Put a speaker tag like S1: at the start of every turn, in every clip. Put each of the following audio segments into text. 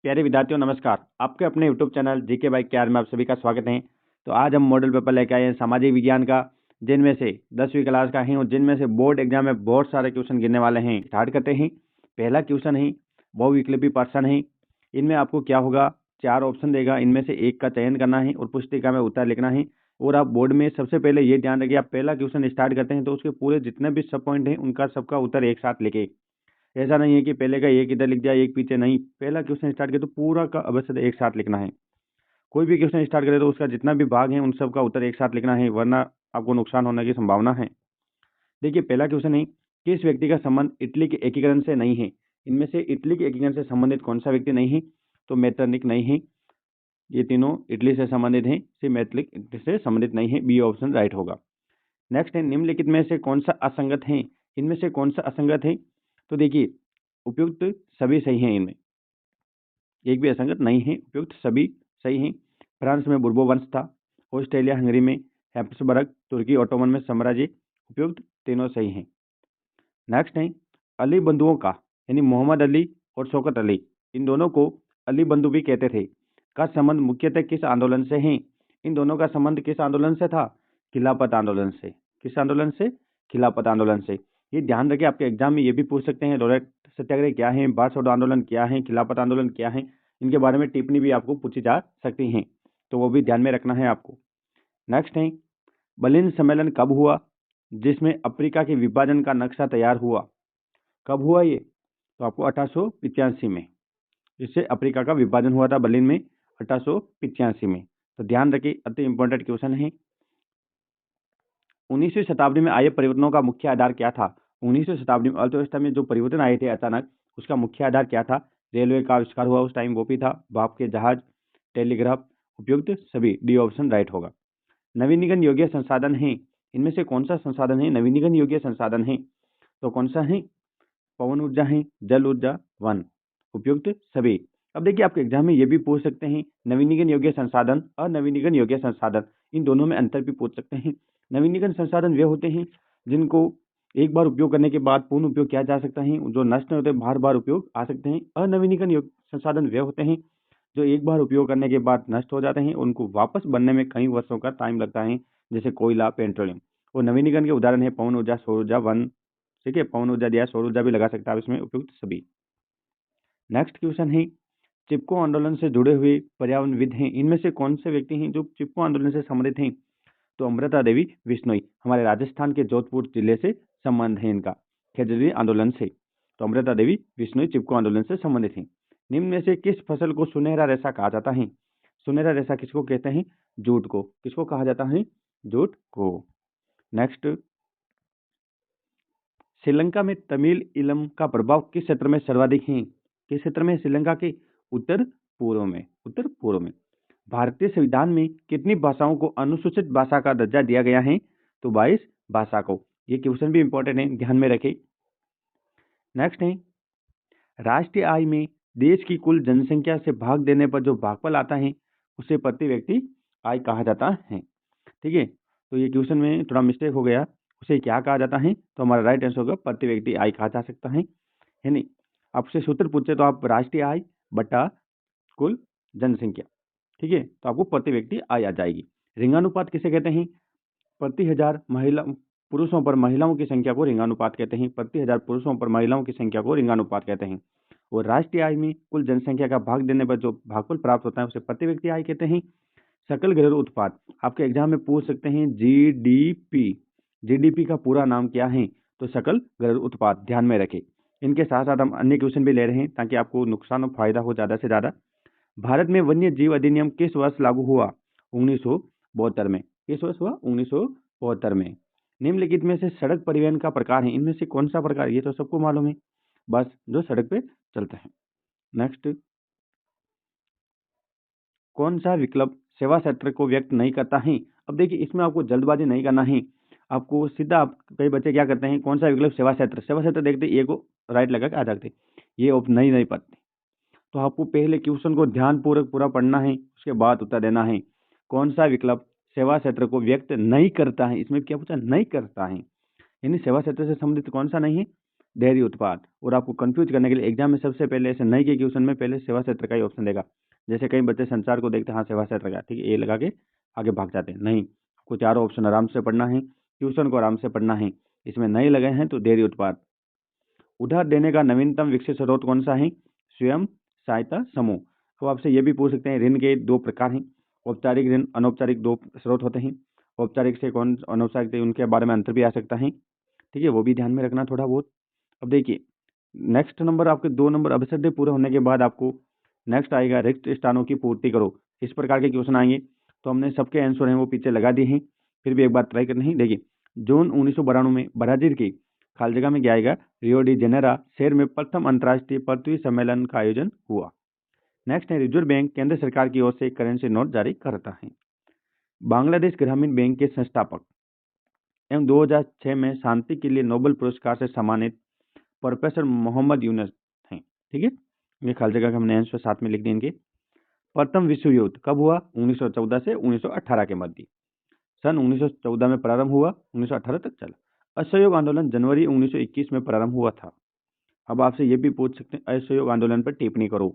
S1: प्यारे विद्यार्थियों नमस्कार। आपके अपने YouTube channel GK by KR में आप सभी का स्वागत है। तो आज हम मॉडल पेपर लेके आए हैं सामाजिक विज्ञान का, जिनमें से 10वीं क्लास का है और जिनमें से बोर्ड एग्जाम में बहुत सारे क्वेश्चन गिरने वाले हैं। स्टार्ट करते हैं। पहला क्वेश्चन है बहुविकल्पी प्रश्न है। इनमें आपको क्या होगा, 4 ऑप्शन देगा, इनमें से एक का चयन करना है और पुस्तिका में उत्तर लिखना है। और आप बोर्ड में सबसे पहले ये ध्यान रखिए, आप पहला क्वेश्चन स्टार्ट करते हैं तो उसके पूरे जितने भी सब पॉइंट हैं उनका सबका उत्तर एक साथ लिखे। ऐसा नहीं है कि पहले का एक इधर लिख दिया एक पीछे, नहीं, पहला क्वेश्चन स्टार्ट किया तो पूरा का अवश्य एक साथ लिखना है। कोई भी क्वेश्चन स्टार्ट करे तो उसका जितना भी भाग है उन सब का उत्तर एक साथ लिखना है, वरना आपको नुकसान होने की संभावना है। देखिए पहला क्वेश्चन है, किस व्यक्ति का संबंध इटली के एकीकरण से नहीं है। इनमें से इटली के एकीकरण से संबंधित कौन सा व्यक्ति नहीं है, तो मेटरनिक नहीं है। ये तीनों इटली से संबंधित हैं, सिर्फ मेटरनिक इटली से संबंधित नहीं है। बी ऑप्शन राइट होगा। नेक्स्ट है, निम्नलिखित में से कौन सा असंगत है। इनमें से कौन सा असंगत है, तो देखिए उपयुक्त सभी सही हैं, इनमें एक भी असंगत नहीं है, उपयुक्त सभी सही हैं। फ्रांस में बुर्बो वंश था, ऑस्ट्रेलिया हंगरी में हैप्सबर्ग, तुर्की ओटोमन में साम्राज्य, उपयुक्त तीनों सही हैं। नेक्स्ट है, अली बंधुओं का यानी मोहम्मद अली और शौकत अली, इन दोनों को अली बंधु भी कहते थे, का संबंध मुख्यतः किस आंदोलन से है। इन दोनों का संबंध किस आंदोलन से था, खिलाफत आंदोलन से। किस आंदोलन से, खिलाफत आंदोलन से। ये ध्यान रखिए, आपके एग्जाम में ये भी पूछ सकते हैं लोरेट सत्याग्रह क्या है, बारसोडा आंदोलन क्या है, खिलाफत आंदोलन क्या है। इनके बारे में टिप्पणी भी आपको पूछी जा सकती हैं, तो वो भी ध्यान में रखना है आपको। नेक्स्ट है, बर्लिन सम्मेलन कब हुआ, जिसमें अफ्रीका के विभाजन का नक्शा तैयार हुआ। कब हुआ ये, तो आपको 1885 में, इससे अफ्रीका का विभाजन हुआ था बर्लिन में 1885 में। तो ध्यान रखिए, अति इंपॉर्टेंट क्वेश्चन है। 19वीं शताब्दी में आए परिवर्तनों का मुख्य आधार क्या था। 19वीं शताब्दी में अर्थव्यवस्था में जो परिवर्तन आए थे अचानक, उसका मुख्य आधार क्या था। रेलवे का आविष्कार हुआ उस टाइम, वो भी था, भाप के जहाज, टेलीग्राफ, उपयुक्त सभी। डी ऑप्शन राइट होगा। नवीनीकरण योग्य संसाधन है। इनमें से कौन सा संसाधन है नवीनीकरण योग्य संसाधन है, तो कौन सा है, पवन ऊर्जा है, जल ऊर्जा, वन, उपयुक्त सभी। अब देखिए आपके एग्जाम में ये भी पूछ सकते हैं, नवीनीकरण योग्य संसाधन और नवीनीकरण योग्य संसाधन, इन दोनों में अंतर भी पूछ सकते हैं। नवीनीकरण संसाधन वे होते हैं जिनको एक बार उपयोग करने के बाद पुनः उपयोग किया जा सकता है, जो नष्ट नहीं होते, बार बार उपयोग आ सकते हैं। अनवीनीकरण योग्य संसाधन वे होते हैं जो एक बार उपयोग करने के बाद नष्ट हो जाते हैं, उनको वापस बनने में कई वर्षों का टाइम लगता है, जैसे कोयला, पेट्रोलियम। और नवीनीकरण के उदाहरण है पवन ऊर्जा, सौर ऊर्जा, वन, ठीक है, पवन ऊर्जा दिया, सौर ऊर्जा भी लगा सकता है इसमें, उपयुक्त सभी। नेक्स्ट क्वेश्चन है, चिपको आंदोलन से जुड़े हुए पर्यावरणविद हैं। इनमें से कौन से व्यक्ति हैं जो चिपको आंदोलन से संबंधित हैं, तो अमृता देवी बिश्नोई, हमारे राजस्थान के जोधपुर जिले से संबंध है इनका, खेजड़ी आंदोलन से। तो अमृता देवी बिश्नोई चिपको आंदोलन से संबंधित हैं। निम्न में से किस फसल को सुनहरा रेशा कहा जाता है। सुनहरा रेशा किसको कहते हैं, जूट को। किसको कहा जाता है, जूट को। नेक्स्ट, श्रीलंका में तमिल इलम का प्रभाव किस क्षेत्र में सर्वाधिक है। किस क्षेत्र में, श्रीलंका के उत्तर पूर्व में। उत्तर पूर्व में। भारतीय संविधान में कितनी भाषाओं को अनुसूचित भाषा का दर्जा दिया गया है, तो 22 भाषा को। ये क्वेश्चन भी इंपॉर्टेंट है, ध्यान में रखें। नेक्स्ट है, राष्ट्रीय आय में देश की कुल जनसंख्या से भाग देने पर जो भागफल आता है उसे प्रति व्यक्ति आय कहा जाता है। ठीक है, तो ये क्वेश्चन में थोड़ा मिस्टेक हो गया, उसे क्या कहा जाता है, तो हमारा राइट आंसर होगा प्रति व्यक्ति आय कहा जा सकता है नहीं। आपसे सूत्र पूछे तो आप राष्ट्रीय आय बटा कुल जनसंख्या, ठीक है, तो आपको प्रति व्यक्ति आय आ जाएगी। लिंगानुपात किसे कहते हैं, प्रति हजार महिला पुरुषों पर महिलाओं की संख्या को लिंगानुपात कहते हैं। प्रति हजार पुरुषों पर महिलाओं की संख्या को लिंगानुपात कहते हैं। और राष्ट्रीय आय में कुल जनसंख्या का भाग देने पर जो भागफल प्राप्त होता है उसे प्रति व्यक्ति आय कहते हैं। सकल घरेलू उत्पाद, आपके एग्जाम में पूछ सकते हैं जीडीपी। जीडीपी का पूरा नाम क्या है, तो सकल घरेलू उत्पाद, ध्यान में रखें। इनके साथ साथ हम अन्य क्वेश्चन भी ले रहे हैं ताकि आपको नुकसान और फायदा हो ज़्यादा से ज़्यादा। भारत में वन्य जीव अधिनियम किस वर्ष लागू हुआ, 1972 में। किस वर्ष हुआ, 1972 में। निम्नलिखित में से सड़क परिवहन का प्रकार है, इनमें से कौन सा प्रकार, ये तो सबको मालूम है, बस जो सड़क पे चलते हैं। नेक्स्ट, कौन सा विकल्प सेवा क्षेत्र को व्यक्त नहीं करता है। अब देखिए इसमें आपको जल्दबाजी नहीं करना है, आपको सीधा, आप कई बच्चे क्या करते हैं, कौन सा विकल्प सेवा क्षेत्र, सेवा क्षेत्र देखते ये को राइट लगा के आ जाते, ये नहीं पढ़ते। तो आपको पहले क्वेश्चन को ध्यानपूर्वक पूरा पढ़ना है, उसके बाद उत्तर देना है। कौन सा विकल्प सेवा क्षेत्र को व्यक्त नहीं करता है, इसमें क्या पूछा, नहीं करता है, यानी सेवा क्षेत्र से संबंधित कौन सा नहीं है, डेयरी उत्पाद। और आपको कंफ्यूज करने के लिए एग्जाम में सबसे पहले ऐसे नई के क्वेश्चन में पहले सेवा क्षेत्र का ही ऑप्शन देगा। जैसे कई बच्चे संचार को देखते हैं, हाँ सेवा क्षेत्र का, ठीक है, ये लगा के आगे भाग जाते हैं। नहीं, आपको चारों ऑप्शन आराम से पढ़ना है, क्वेश्चन को आराम से पढ़ना है। इसमें नहीं लगे हैं तो डेयरी उत्पाद। उधार देने का नवीनतम विकसित स्रोत कौन सा है? स्वयं सहायता समूह। तो आपसे ये भी पूछ सकते हैं, ऋण के दो प्रकार हैं, औपचारिक ऋण, अनौपचारिक, दो स्रोत होते हैं। औपचारिक से कौन, अनौपचारिक से उनके बारे में अंतर भी आ सकता है, ठीक है, वो भी ध्यान में रखना थोड़ा बहुत। अब देखिए नेक्स्ट नंबर, आपके 2 नंबर अवसर पूरे होने के बाद आपको नेक्स्ट आएगा रिक्त स्थानों की पूर्ति करो। इस प्रकार के क्वेश्चन आएंगे। तो हमने सबके आंसर हैं वो पीछे लगा दिए हैं, फिर भी एक बार ट्राई करनी है। देखिए जून 1992 में ब्राजील की खाल जगह में क्या आएगा, रियो डी जेनेरा शहर में प्रथम अंतर्राष्ट्रीय पृथ्वी सम्मेलन का आयोजन हुआ। नेक्स्ट है रिजर्व बैंक केंद्र सरकार की ओर से करेंसी नोट जारी करता है। बांग्लादेश ग्रामीण बैंक के संस्थापक एवं 2006 में शांति के लिए नोबेल पुरस्कार से सम्मानित प्रोफेसर मोहम्मद यूनुस हैं, ठीक है। ये खाली जगह हमने आंसर साथ में लिख दिए इनके। प्रथम विश्व युद्ध कब हुआ? 1914 से 1918 के मध्य। सन 1914 में प्रारंभ हुआ, 1918 तक चला। असहयोग आंदोलन जनवरी 1921 में प्रारंभ हुआ था। अब आपसे ये भी पूछ सकते हैं, असहयोग आंदोलन पर टिप्पणी करो।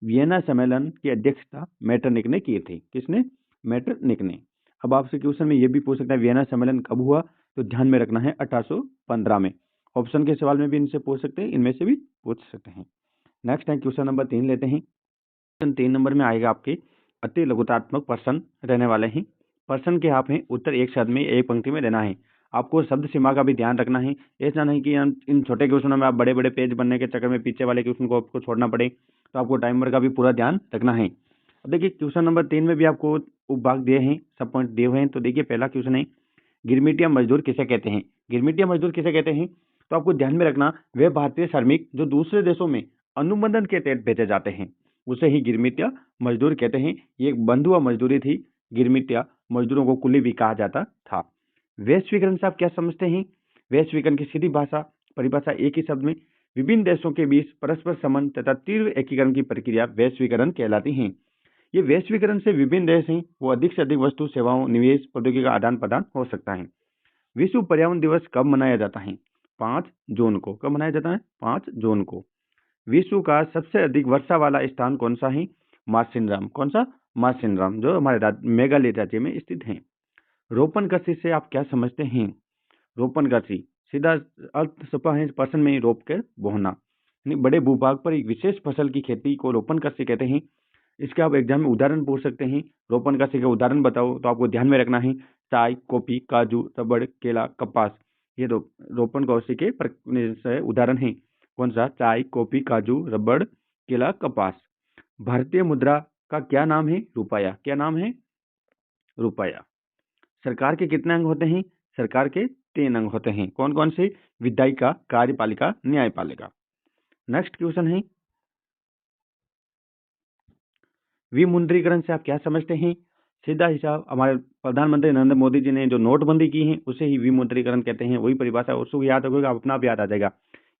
S1: वियना सम्मेलन की अध्यक्षता मेटरनिक ने की थी। किसने? मेटरनिक ने। अब आपसे क्वेश्चन में ये भी पूछ सकता है, वियना सम्मेलन कब हुआ? तो ध्यान में रखना है 1815 में। ऑप्शन के सवाल में भी इनसे पूछ सकते हैं, इनमें से भी पूछ सकते हैं। नेक्स्ट है क्वेश्चन नंबर 3 लेते हैं। क्वेश्चन 3 नंबर में आएगा आपके अति लघुतात्मक प्रश्न रहने वाले हैं। प्रश्न के आप हैं उत्तर एक शब्द में एक पंक्ति में देना है। आपको शब्द सीमा का भी ध्यान रखना है। ऐसा नहीं कि इन छोटे क्वेश्चनों में आप बड़े बड़े पेज बनने के चक्कर में पीछे वाले क्वेश्चन को आपको छोड़ना पड़े, तो आपको टाइमर का भी पूरा ध्यान रखना है। अब देखिए क्वेश्चन नंबर 3 में भी आपको उपभाग दिए हैं, सब पॉइंट दिए हुए हैं। तो देखिए पहला क्वेश्चन है, गिरमिटिया मजदूर किसे कहते हैं? गिरमिटिया मजदूर किसे कहते हैं? तो आपको ध्यान में रखना, वे भारतीय श्रमिक जो दूसरे देशों में अनुबंधन के तहत भेजे जाते हैं, उसे ही गिरमिटिया मजदूर कहते हैं। ये एक बंधुआ मजदूरी थी। गिरमिटिया मजदूरों को कुली भी कहा जाता था। वैश्वीकरण से आप क्या समझते हैं? वैश्वीकरण की सीधी भाषा परिभाषा एक ही शब्द में, विभिन्न देशों के बीच परस्पर संबंध तथा तीव्र एकीकरण की प्रक्रिया वैश्वीकरण कहलाती है। ये वैश्वीकरण से विभिन्न देश हैं वो अधिक से अधिक वस्तु, सेवाओं, निवेश, प्रौद्योगिकी का आदान प्रदान हो सकता है। विश्व पर्यावरण दिवस कब मनाया जाता है? 5 जून को। कब मनाया जाता है? 5 जून को। विश्व का सबसे अधिक वर्षा वाला स्थान कौन सा है? मार्सिनराम। कौन सा? मार्सिनराम, जो हमारे मेघालय राज्य में स्थित है। रोपण कृषि से आप क्या समझते हैं? रोपण कृषि सीधा अर्थ सपा है पर्सन में रोप कर बोना, यानी बड़े भूभाग पर एक विशेष फसल की खेती को रोपण कृषि कहते हैं। इसके आप एग्जाम में उदाहरण पूछ सकते हैं। रोपण कृषि का उदाहरण बताओ, तो आपको ध्यान में रखना है चाय, कॉफी, काजू, रबड़, केला, कपास। ये रोपण कृषि के उदाहरण है। कौन सा? चाय, कॉफी, काजू, रबड़, केला, कपास। भारतीय मुद्रा का क्या नाम है? रुपया। क्या नाम है? रुपया। सरकार के कितने अंग होते हैं? सरकार के 3 अंग होते हैं। कौन कौन से? विधायिका, कार्यपालिका, न्यायपालिका। नेक्स्ट क्वेश्चन है, विमुद्रीकरण से आप क्या समझते हैं? सीधा हिसाब, हमारे प्रधानमंत्री नरेंद्र मोदी जी ने जो नोटबंदी की है उसे ही विमुद्रीकरण कहते हैं। वही परिभाषा उसको याद रखोगे, आप अपना आप याद आ जाएगा।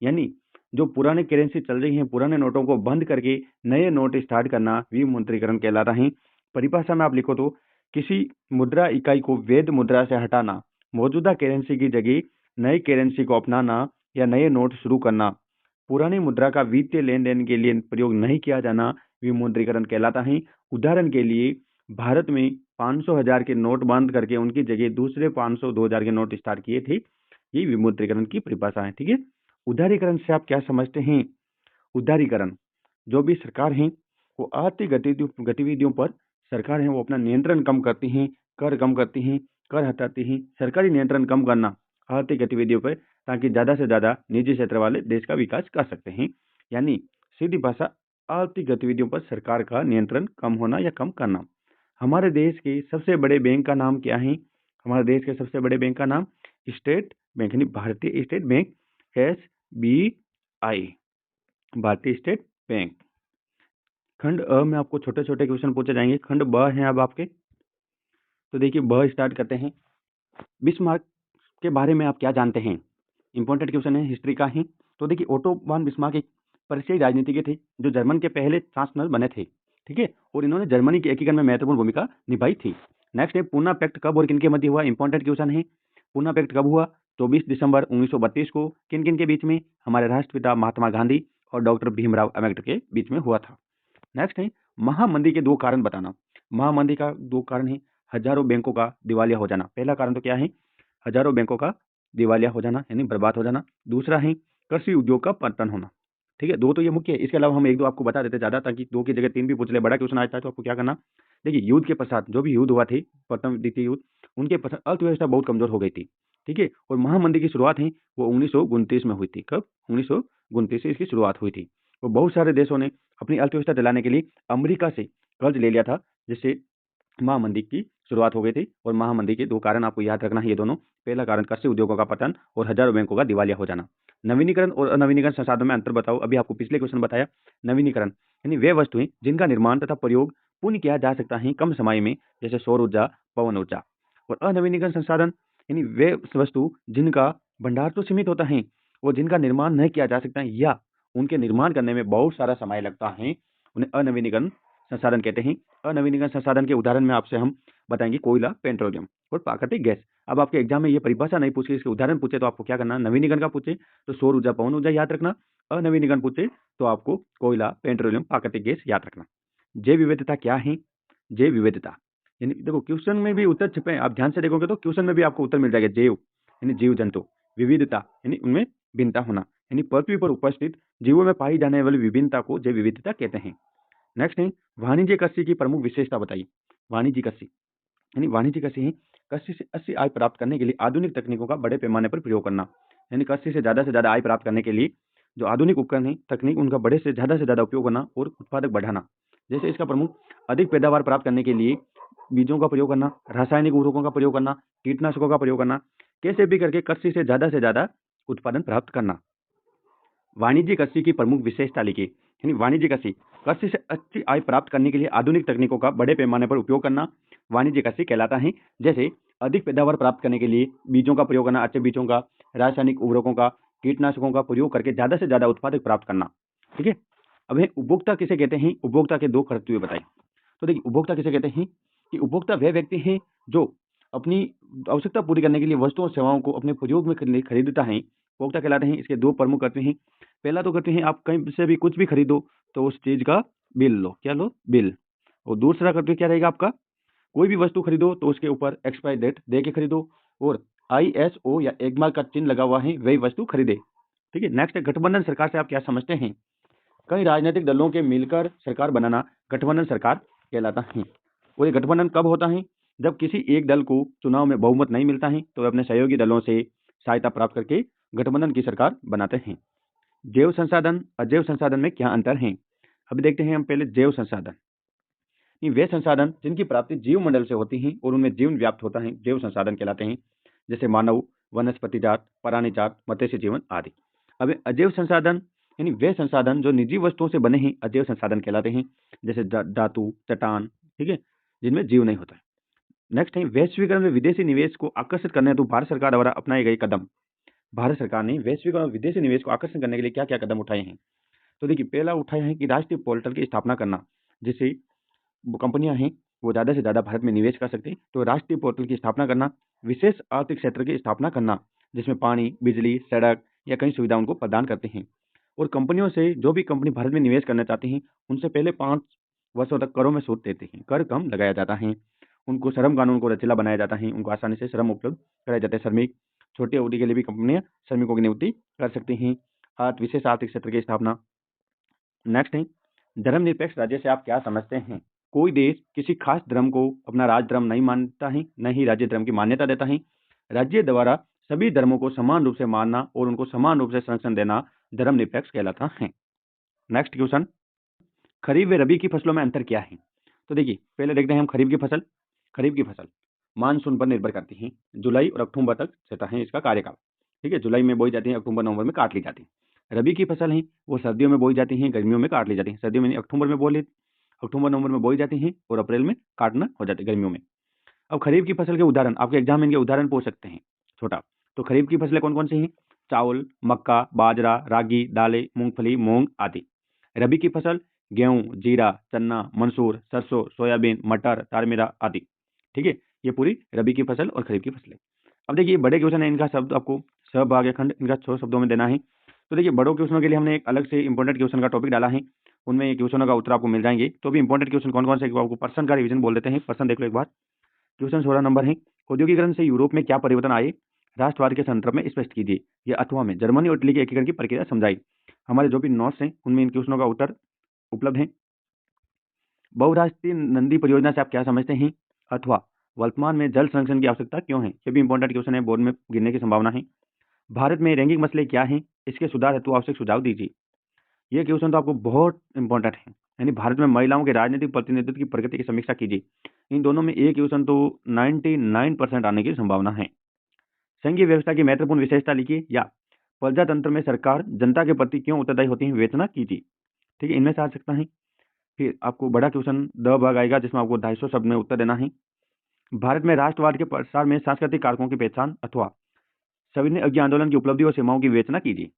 S1: यानी जो पुराने करेंसी चल रही हैं, पुराने नोटों को बंद करके नए नोट स्टार्ट करना विमुद्रीकरण कहलाता है। परिभाषा में आप लिखो तो किसी मुद्रा इकाई को वैध मुद्रा से हटाना, मौजूदा करेंसी की जगह नई करेंसी को अपनाना या नए नोट शुरू करना, पुरानी मुद्रा का वित्तीय लेन देन के लिए प्रयोग नहीं किया जाना विमुद्रीकरण कहलाता है। उदाहरण के लिए भारत में 500,000 के नोट बंद करके उनकी जगह दूसरे 500, 2,000 के नोट स्टार्ट किए थे। ये विमुद्रीकरण की परिभाषा है, ठीक है। उदारीकरण से आप क्या समझते हैं? उदारीकरण, जो भी सरकार है वो आर्थिक गतिविधियों पर सरकार है वो अपना नियंत्रण कम करती हैं, कर कम करती हैं, कर हटाती हैं। सरकारी नियंत्रण कम करना आर्थिक गतिविधियों पर, ताकि ज़्यादा से ज़्यादा निजी क्षेत्र वाले देश का विकास कर सकते हैं। यानी सीधी भाषा, आर्थिक गतिविधियों पर सरकार का नियंत्रण कम होना या कम करना। हमारे देश के सबसे बड़े बैंक का नाम क्या है? हमारे देश के सबसे बड़े बैंक का नाम स्टेट बैंक, यानी भारतीय स्टेट बैंक, SBI, भारतीय स्टेट बैंक। खंड अ में आपको छोटे छोटे क्वेश्चन पूछे जाएंगे। खंड ब है अब आपके, तो देखिए ब स्टार्ट करते हैं। बिस्मार्क के बारे में आप क्या जानते हैं? इंपॉर्टेंट क्वेश्चन है, हिस्ट्री का ही। तो देखिए ओटो वन बिस्मार्क एक परिचय राजनीतिज्ञ थे जो जर्मन के पहले चांसलर बने थे, ठीक है, और इन्होंने जर्मनी के एकीकरण में महत्वपूर्ण भूमिका निभाई थी। नेक्स्ट है, पूना पैक्ट कब और किनके मध्य हुआ? इंपॉर्टेंट क्वेश्चन है। पूना पैक्ट कब हुआ? 24 दिसंबर 1932 को किन किन के बीच में? हमारे राष्ट्रपिता महात्मा गांधी और डॉक्टर भीमराव अम्बेडकर के बीच में हुआ था। नेक्स्ट है महामंदी के 2 कारण बताना। महामंदी का 2 कारण है हजारों बैंकों का दिवालिया हो जाना। पहला कारण तो क्या है? हजारों बैंकों का दिवालिया हो जाना यानी बर्बाद हो जाना। दूसरा है कृषि उद्योग का पतन होना। ठीक है, 2 तो ये मुख्य है। इसके अलावा हम 1-2 आपको बता देते ज़्यादा, ताकि 2 की जगह 3 भी पूछ ले। बड़ा क्वेश्चन आता है तो आपको क्या करना, देखिए युद्ध के पश्चात जो भी युद्ध हुआ थे, प्रथम द्वितीय युद्ध, उनके पश्चात अर्थव्यवस्था बहुत कमजोर हो गई थी। ठीक है, और महामंदी की शुरुआत है वो 1929 में हुई थी। कब? 1929 से इसकी शुरुआत हुई थी। और बहुत सारे देशों ने अपनी अर्थव्यवस्था चलाने के लिए अमेरिका से कर्ज ले लिया था, जिससे महामंदी की शुरुआत हो गई थी। और महामंदी के 2 कारण आपको याद रखना है ये दोनों। पहला कारण कृषि उद्योगों का पतन और हजारों बैंकों का दिवालिया हो जाना। नवीनीकरण और अनवीनीकरण संसाधनों में अंतर बताओ। अभी आपको पिछले क्वेश्चन बताया। नवीनीकरण यानी वे वस्तुएं जिनका निर्माण तथा प्रयोग पुनः किया जा सकता है कम समय में, जैसे सौर ऊर्जा, पवन ऊर्जा। और अनवीनीकरण संसाधन यानी वे वस्तु जिनका भंडार तो सीमित होता है और जिनका निर्माण नहीं किया जा सकता है या उनके निर्माण करने में बहुत सारा समय लगता है, उन्हें अनवीनीकरण संसाधन कहते हैं। अनवीनीकरण संसाधन के उदाहरण में आपसे हम बताएंगे कोयला, पेट्रोलियम और प्राकृतिक गैस। अब आपके एग्जाम में ये परिभाषा नहीं पूछे, इसके उदाहरण पूछे तो आपको क्या करना, नवीनीकरण का पूछे तो सौर ऊर्जा, पवन ऊर्जा याद रखना। अनवीनीकरण पूछे तो आपको कोयला, पेट्रोलियम, प्राकृतिक गैस याद रखना। जैव विविधता क्या है? जैव विविधता यानी देखो क्वेश्चन में भी उत्तर छिपे हैं, आप ध्यान से देखोगे तो क्वेश्चन में भी आपको उत्तर मिल जाएगा। जैव यानी जीव जंतु, विविधता यानी उनमें भिन्नता होना, यानी पृथ्वी पर उपस्थित जीवों में पाई जाने वाली विभिन्नता को जैव विविधता कहते हैं। नेक्स्ट है वाणिज्य कृषि की प्रमुख विशेषता बताइए। वाणिज्य कृषि यानी वाणिज्य कृषि है कृषि से अच्छी आय प्राप्त करने के लिए आधुनिक तकनीकों का बड़े पैमाने पर प्रयोग करना। यानी कृषि से ज़्यादा आय प्राप्त करने के लिए जो आधुनिक उपकरण है, तकनीक, उनका बड़े से ज़्यादा उपयोग करना और उत्पादक बढ़ाना। जैसे इसका प्रमुख अधिक पैदावार प्राप्त करने के लिए बीजों का प्रयोग करना, रासायनिक उर्वरकों का प्रयोग करना, कीटनाशकों का प्रयोग करना, कैसे भी करके कृषि से ज़्यादा उत्पादन प्राप्त करना। वाणिज्य कृषि की प्रमुख विशेषता लिखिए। यानी वाणिज्य कृषि कृषि से अच्छी आय प्राप्त करने के लिए आधुनिक तकनीकों का बड़े पैमाने पर उपयोग करना वाणिज्य कृषि कहलाता है। जैसे अधिक पैदावार प्राप्त करने के लिए बीजों का प्रयोग करना, अच्छे बीजों का, रासायनिक उर्वरकों का, कीटनाशकों का प्रयोग करके ज़्यादा से ज़्यादा उत्पादक प्राप्त करना। ठीक है, अब है उपभोक्ता किसे कहते हैं? उपभोक्ता के 2 कर्तव्य बताइए। तो देखिए उपभोक्ता किसे कहते हैं कि उपभोक्ता वह व्यक्ति है जो अपनी आवश्यकता पूरी करने के लिए वस्तुओं और सेवाओं को अपने प्रयोग में खरीदता है, उपभोक्ता कहलाते हैं। इसके 2 प्रमुख कर्तव्य हैं। पहला तो कर्तव्य है आप कहीं से भी कुछ भी खरीदो तो उस चीज का बिल लो। क्या लो? बिल। और दूसरा कर्तव्य क्या रहेगा आपका? कोई भी वस्तु खरीदो तो उसके ऊपर एक्सपायरी डेट दे के खरीदो और ISO या एगमार्क का चिन्ह लगा हुआ है वही वस्तु खरीदे। ठीक है, नेक्स्ट है गठबंधन सरकार से आप क्या समझते हैं? कई राजनीतिक दलों के मिलकर सरकार बनाना गठबंधन सरकार कहलाता है। और ये गठबंधन कब होता है? जब किसी एक दल को चुनाव में बहुमत नहीं मिलता है तो वे अपने सहयोगी दलों से सहायता प्राप्त करके गठबंधन की सरकार बनाते हैं। जैव संसाधन, अजैव संसाधन में क्या अंतर है? अभी देखते हैं हम पहले जैव संसाधन। ये वे संसाधन जिनकी प्राप्ति जीव मंडल से होती है और उनमें जीवन व्याप्त होता है, जैव संसाधन कहलाते हैं। जैसे मानव, वनस्पति जात, प्राणी जात, मत्स्य जीवन आदि। अब अजैव संसाधन यानी वे संसाधन जो निजी वस्तुओं से बने हैं, अजैव संसाधन कहलाते हैं। जैसे धातु, चट्टान, ठीक है, जिनमें जीव नहीं होता है। नेक्स्ट है वैश्वीकरण में विदेशी निवेश को आकर्षित करने हेतु भारत सरकार द्वारा अपनाए गए कदम। भारत सरकार ने वैश्वीकरण और विदेशी निवेश को आकर्षित करने के लिए क्या क्या कदम उठाए हैं? तो देखिए पहला उठाया है कि राष्ट्रीय पोर्टल की स्थापना करना, जिससे कंपनियां हैं वो ज़्यादा से ज़्यादा भारत में निवेश कर सकते हैं। तो राष्ट्रीय पोर्टल की स्थापना करना, विशेष आर्थिक क्षेत्र की स्थापना करना जिसमें पानी, बिजली, सड़क या कई सुविधा उनको प्रदान करते हैं। और कंपनियों से जो भी कंपनी भारत में निवेश करना चाहती हैं उनसे पहले 5 वर्षों तक करों में छूट देते हैं, कर कम लगाया जाता है। उनको श्रम कानून को लचीला बनाया जाता है, उनको आसानी से श्रम उपलब्ध कराए जाते हैं। श्रमिक, छोटी अवधि के लिए भी कंपनियां श्रमिकों की नियुक्ति कर सकती हैं। विशेष आर्थिक क्षेत्र की स्थापना। नेक्स्ट है धर्मनिरपेक्ष राज्य से आप क्या समझते हैं? कोई देश किसी खास धर्म को अपना राज धर्म नहीं मानता है, न ही राज्य धर्म की मान्यता देता है। राज्य द्वारा सभी धर्मों को समान रूप से मानना और उनको समान रूप से संरक्षण देना धर्मनिरपेक्ष कहलाता है। नेक्स्ट क्वेश्चन, खरीफ व रबी की फसलों में अंतर क्या है? तो देखिए पहले देखते हैं हम खरीफ की फसल। खरीफ की फसल मानसून पर निर्भर करती है, जुलाई और अक्टूबर तक रहता है इसका कार्यकाल। ठीक है, जुलाई में बोई जाती है, अक्टूबर नवंबर में काट ली जाती है। रबी की फसल है वो सर्दियों में बोई जाती है, गर्मियों में काट ली जाती है। सर्दियों में अक्टूबर में अक्टूबर नवंबर में बोई जाती है और अप्रैल में काटना हो जाती है गर्मियों में। अब खरीफ की फसल के उदाहरण आपके एग्जाम में इनके उदाहरण पूछ सकते हैं छोटा। तो खरीफ की फसलें कौन कौन सी हैं? चावल, मक्का, बाजरा, रागी, दालें, मूंगफली, मूंग आदि। रबी की फसल गेहूं, जीरा, चना, मंसूर, सरसों, सोयाबीन, मटर, तारमीरा आदि। ठीक है, ये पूरी रबी की फसल और खरीफ की फसलें। अब देखिए बड़े क्वेश्चन है, इनका शब्द आपको सहभाग्य खंड इनका 6 शब्दों में देना है। तो देखिए बड़ों क्वेश्चनों के लिए हमने एक अलग से इंपॉर्टेंट क्वेश्चन का टॉपिक डाला है, उनमें ये क्वेश्चनों का उत्तर आपको मिल जाएंगे। तो भी इंपॉर्टेंट क्वेश्चन कौन कौन से आपको पर्सन का रिवीजन बोल देते हैं। पर्सन देख लो एक बार। क्वेश्चन 16 नंबर है, औद्योगिकरण से यूरोप में क्या परिवर्तन आए, राष्ट्रवाद के संदर्भ में स्पष्ट कीजिए। ये अथवा में जर्मनी और इटली के एकीकरण की प्रक्रिया समझाई। हमारे जो भी नोट्स हैं उनमें इन क्वेश्चनों का उत्तर उपलब्ध है। बहुराष्ट्रीय नंदी परियोजना से आप क्या समझते हैं, अथवा वर्तमान में जल संरक्षण की आवश्यकता क्यों है। ये भी इंपॉर्टेंट क्वेश्चन है, बोर्ड में गिरने की संभावना है। भारत में लैंगिक मसले क्या हैं, इसके सुधार हेतु आवश्यक सुझाव दीजिए। ये क्वेश्चन तो आपको बहुत इंपॉर्टेंट है, यानी भारत में महिलाओं के राजनीतिक प्रतिनिधित्व की प्रगति की समीक्षा कीजिए। इन दोनों में एक क्वेश्चन तो 99% आने की संभावना है। संघीय व्यवस्था की महत्वपूर्ण विशेषता लिखिए, या प्रजातंत्र में सरकार जनता के प्रति क्यों उत्तरदायी होती है, विवेचना कीजिए। ठीक है, इनमें से आ सकता है। फिर आपको बड़ा क्वेश्चन द भाग आएगा, जिसमें आपको 250 शब्द में उत्तर देना है। भारत में राष्ट्रवाद के प्रसार में सांस्कृतिक कारकों की पहचान, अथवा सविनय अज्ञा आंदोलन की उपलब्धि और सीमाओं की विवेचना कीजिए।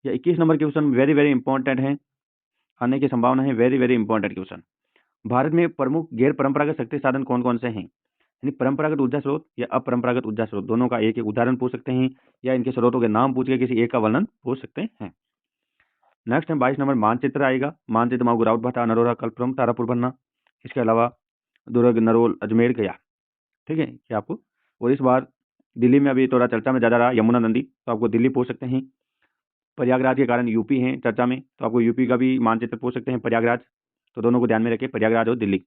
S1: यह 21 number question very very important है, आने की संभावना है। Very very important question. Bharat में प्रमुख गैर परंपरागत शक्ति साधन कौन कौन से हैं, यानी परंपरागत ऊर्जा स्रोत या अपरंपरागत ऊर्जा स्रोत, दोनों का एक एक उदाहरण पूछ सकते हैं, या इनके स्रोतों के नाम पूछ के किसी एक का वर्णन पूछ सकते हैं। नेक्स्ट है 22 नंबर, मानचित्र आएगा। मानचित्र में राउत भाटा, नरोरा, कल्पतरु, तारापुर बनना, इसके अलावा दुर्ग, नरोल, अजमेर, गया। ठीक है, ये आपको। और इस बार दिल्ली में अभी थोड़ा चर्चा में ज़्यादा रहा यमुना नदी, तो आपको दिल्ली पूछ सकते हैं। प्रयागराज के कारण यूपी है चर्चा में, तो आपको यूपी का भी मानचित्र पूछ सकते हैं, प्रयागराज। तो दोनों को ध्यान में रखें, प्रयागराज और दिल्ली।